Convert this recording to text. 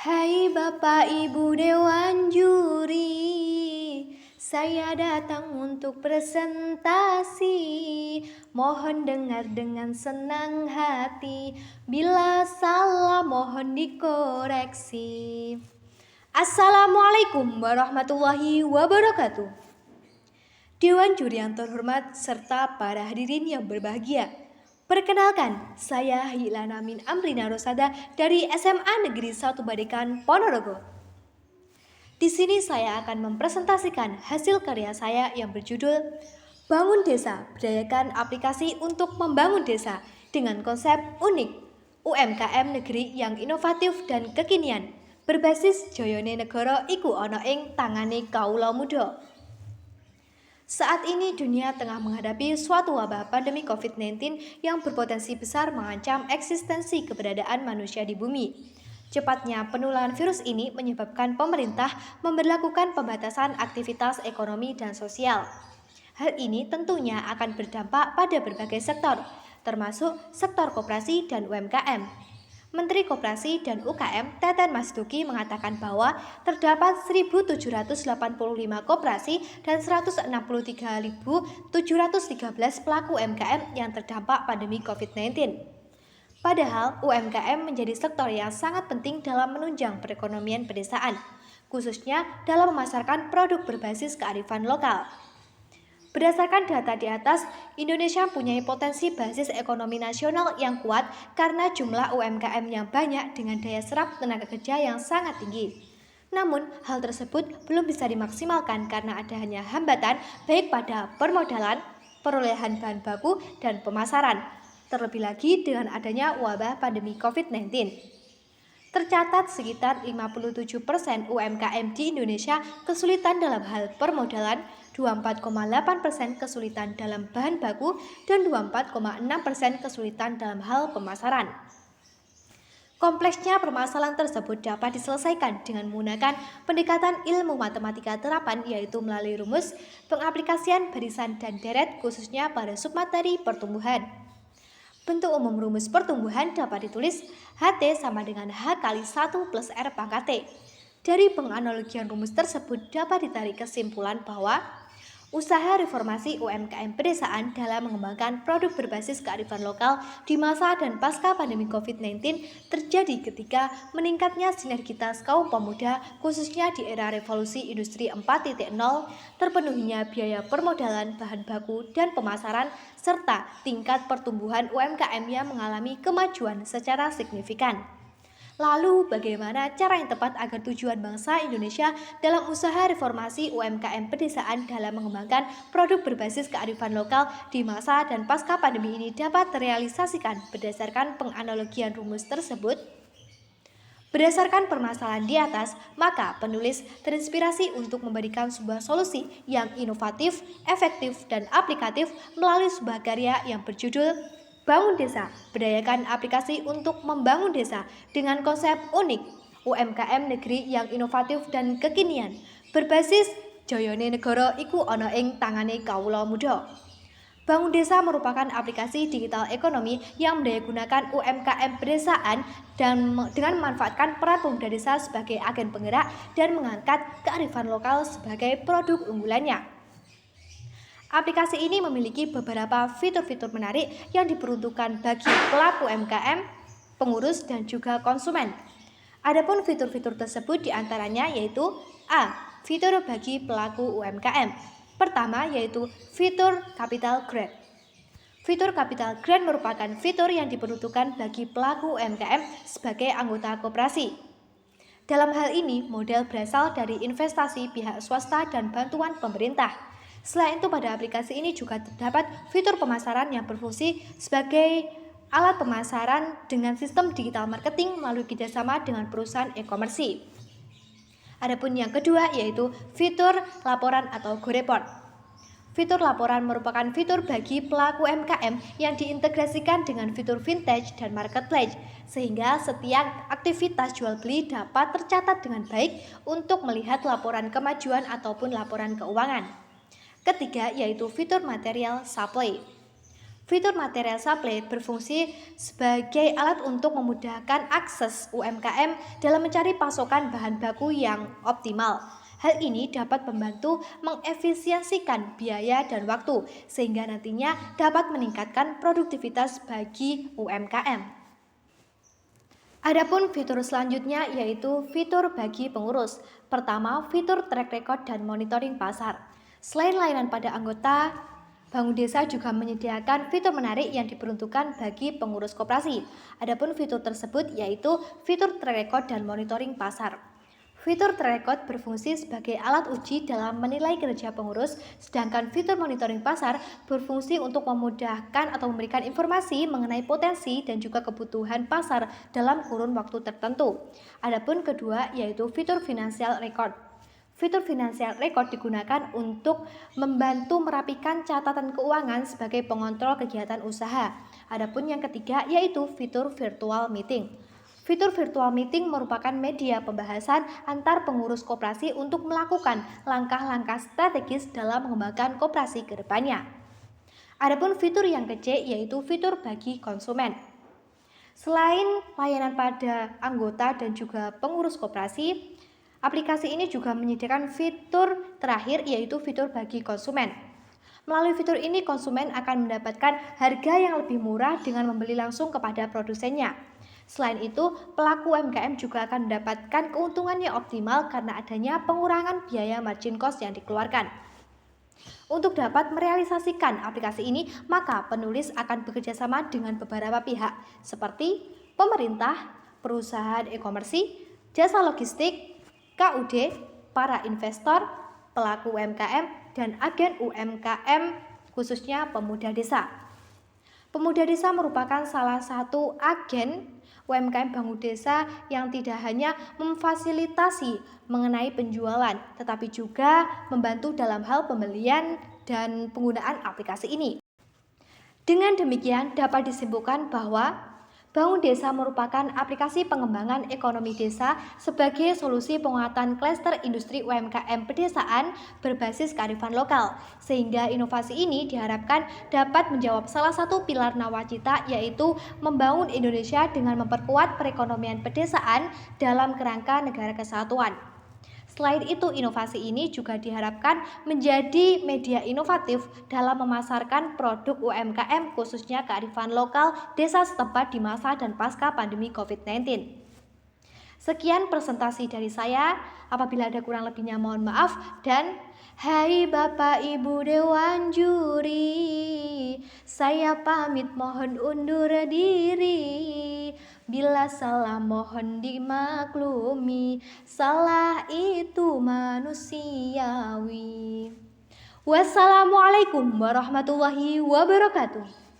Hai Bapak Ibu Dewan Juri, saya datang untuk presentasi. Mohon dengar dengan senang hati, bila salah mohon dikoreksi. Assalamualaikum warahmatullahi wabarakatuh. Dewan Juri yang terhormat serta para hadirin yang berbahagia. Perkenalkan, saya Hilana Min Amrina Rosada dari SMA Negeri 1 Badekan, Ponorogo. Di sini saya akan mempresentasikan hasil karya saya yang berjudul Bangun Desa, Berdayakan Aplikasi untuk Membangun Desa dengan konsep unik, UMKM negeri yang inovatif dan kekinian, berbasis Joyone Negoro iku ana ing tangane kaula muda. Saat ini dunia tengah menghadapi suatu wabah pandemi COVID-19 yang berpotensi besar mengancam eksistensi keberadaan manusia di bumi. Cepatnya penularan virus ini menyebabkan pemerintah memberlakukan pembatasan aktivitas ekonomi dan sosial. Hal ini tentunya akan berdampak pada berbagai sektor, termasuk sektor koperasi dan UMKM. Menteri Koperasi dan UKM Teten Mas Duki mengatakan bahwa terdapat 1.785 koperasi dan 163.713 pelaku UMKM yang terdampak pandemi COVID-19. Padahal UMKM menjadi sektor yang sangat penting dalam menunjang perekonomian pedesaan, khususnya dalam memasarkan produk berbasis kearifan lokal. Berdasarkan data di atas, Indonesia punya potensi basis ekonomi nasional yang kuat karena jumlah UMKM yang banyak dengan daya serap tenaga kerja yang sangat tinggi. Namun, hal tersebut belum bisa dimaksimalkan karena adanya hambatan baik pada permodalan, perolehan bahan baku, dan pemasaran. Terlebih lagi dengan adanya wabah pandemi COVID-19. Tercatat sekitar 57% UMKM di Indonesia kesulitan dalam hal permodalan, 24,8% kesulitan dalam bahan baku, dan 24,6% kesulitan dalam hal pemasaran. Kompleksnya permasalahan tersebut dapat diselesaikan dengan menggunakan pendekatan ilmu matematika terapan, yaitu melalui rumus, pengaplikasian barisan dan deret khususnya pada submateri pertumbuhan. Bentuk umum rumus pertumbuhan dapat ditulis HT sama dengan H kali 1 plus R pangkat T. Dari penganalogian rumus tersebut dapat ditarik kesimpulan bahwa usaha reformasi UMKM pedesaan dalam mengembangkan produk berbasis kearifan lokal di masa dan pasca pandemi COVID-19 terjadi ketika meningkatnya sinergitas kaum pemuda khususnya di era revolusi industri 4.0, terpenuhinya biaya permodalan, bahan baku, dan pemasaran, serta tingkat pertumbuhan UMKM yang mengalami kemajuan secara signifikan. Lalu, bagaimana cara yang tepat agar tujuan bangsa Indonesia dalam usaha reformasi UMKM pedesaan dalam mengembangkan produk berbasis kearifan lokal di masa dan pasca pandemi ini dapat terrealisasikan berdasarkan penganalogian rumus tersebut? Berdasarkan permasalahan di atas, maka penulis terinspirasi untuk memberikan sebuah solusi yang inovatif, efektif, dan aplikatif melalui sebuah karya yang berjudul Bangun Desa, Berdayakan Aplikasi untuk Membangun Desa dengan konsep unik, UMKM negeri yang inovatif dan kekinian, berbasis Joyone Negoro iku ana ing tangane kawula muda. Bangun Desa merupakan aplikasi digital ekonomi yang mendayagunakan UMKM pedesaan dan dengan memanfaatkan peran pemuda desa sebagai agen penggerak dan mengangkat kearifan lokal sebagai produk unggulannya. Aplikasi ini memiliki beberapa fitur-fitur menarik yang diperuntukkan bagi pelaku UMKM, pengurus, dan juga konsumen. Adapun fitur-fitur tersebut diantaranya yaitu A. Fitur bagi pelaku UMKM. Pertama yaitu fitur Capital Grant. Fitur Capital Grant merupakan fitur yang diperuntukkan bagi pelaku UMKM sebagai anggota koperasi. Dalam hal ini, modal berasal dari investasi pihak swasta dan bantuan pemerintah. Selain itu, pada aplikasi ini juga terdapat fitur pemasaran yang berfungsi sebagai alat pemasaran dengan sistem digital marketing melalui kerjasama dengan perusahaan e-commerce. Adapun yang kedua yaitu fitur laporan atau Go Report. Fitur laporan merupakan fitur bagi pelaku UMKM yang diintegrasikan dengan fitur vintage dan marketplace, sehingga setiap aktivitas jual beli dapat tercatat dengan baik untuk melihat laporan kemajuan ataupun laporan keuangan. Ketiga yaitu fitur material supply. Fitur Material Supply berfungsi sebagai alat untuk memudahkan akses UMKM dalam mencari pasokan bahan baku yang optimal. Hal ini dapat membantu mengefisiensikan biaya dan waktu, sehingga nantinya dapat meningkatkan produktivitas bagi UMKM. Adapun fitur selanjutnya yaitu fitur bagi pengurus. Pertama, fitur track record dan monitoring pasar. Selain layanan pada anggota, Bank Desa juga menyediakan fitur menarik yang diperuntukkan bagi pengurus koperasi. Adapun fitur tersebut yaitu fitur track record dan monitoring pasar. Fitur track record berfungsi sebagai alat uji dalam menilai kinerja pengurus, sedangkan fitur monitoring pasar berfungsi untuk memudahkan atau memberikan informasi mengenai potensi dan juga kebutuhan pasar dalam kurun waktu tertentu. Adapun kedua yaitu fitur financial record. Fitur financial record digunakan untuk membantu merapikan catatan keuangan sebagai pengontrol kegiatan usaha. Adapun yang ketiga yaitu fitur virtual meeting. Fitur virtual meeting merupakan media pembahasan antar pengurus koperasi untuk melakukan langkah-langkah strategis dalam mengembangkan koperasi ke depannya. Adapun fitur yang kecil yaitu fitur bagi konsumen. Selain layanan pada anggota dan juga pengurus koperasi, aplikasi ini juga menyediakan fitur terakhir yaitu fitur bagi konsumen. Melalui fitur ini konsumen akan mendapatkan harga yang lebih murah dengan membeli langsung kepada produsennya. Selain itu, pelaku UMKM juga akan mendapatkan keuntungan yang optimal karena adanya pengurangan biaya margin cost yang dikeluarkan. Untuk dapat merealisasikan aplikasi ini, maka penulis akan bekerjasama dengan beberapa pihak seperti pemerintah, perusahaan e-commerce, jasa logistik, KUD, para investor, pelaku UMKM, dan agen UMKM khususnya pemuda desa. Pemuda desa merupakan salah satu agen UMKM Bank Desa yang tidak hanya memfasilitasi mengenai penjualan, tetapi juga membantu dalam hal pembelian dan penggunaan aplikasi ini. Dengan demikian dapat disimpulkan bahwa Bank Desa merupakan aplikasi pengembangan ekonomi desa sebagai solusi penguatan klaster industri UMKM pedesaan berbasis kearifan lokal, sehingga inovasi ini diharapkan dapat menjawab salah satu pilar nawacita yaitu membangun Indonesia dengan memperkuat perekonomian pedesaan dalam kerangka negara kesatuan. Selain itu, inovasi ini juga diharapkan menjadi media inovatif dalam memasarkan produk UMKM khususnya kearifan lokal desa setempat di masa dan pasca pandemi COVID-19. Sekian presentasi dari saya, apabila ada kurang lebihnya mohon maaf dan hai Bapak Ibu Dewan Juri, saya pamit mohon undur diri. Bila salah mohon dimaklumi, salah itu manusiawi. Wassalamualaikum warahmatullahi wabarakatuh.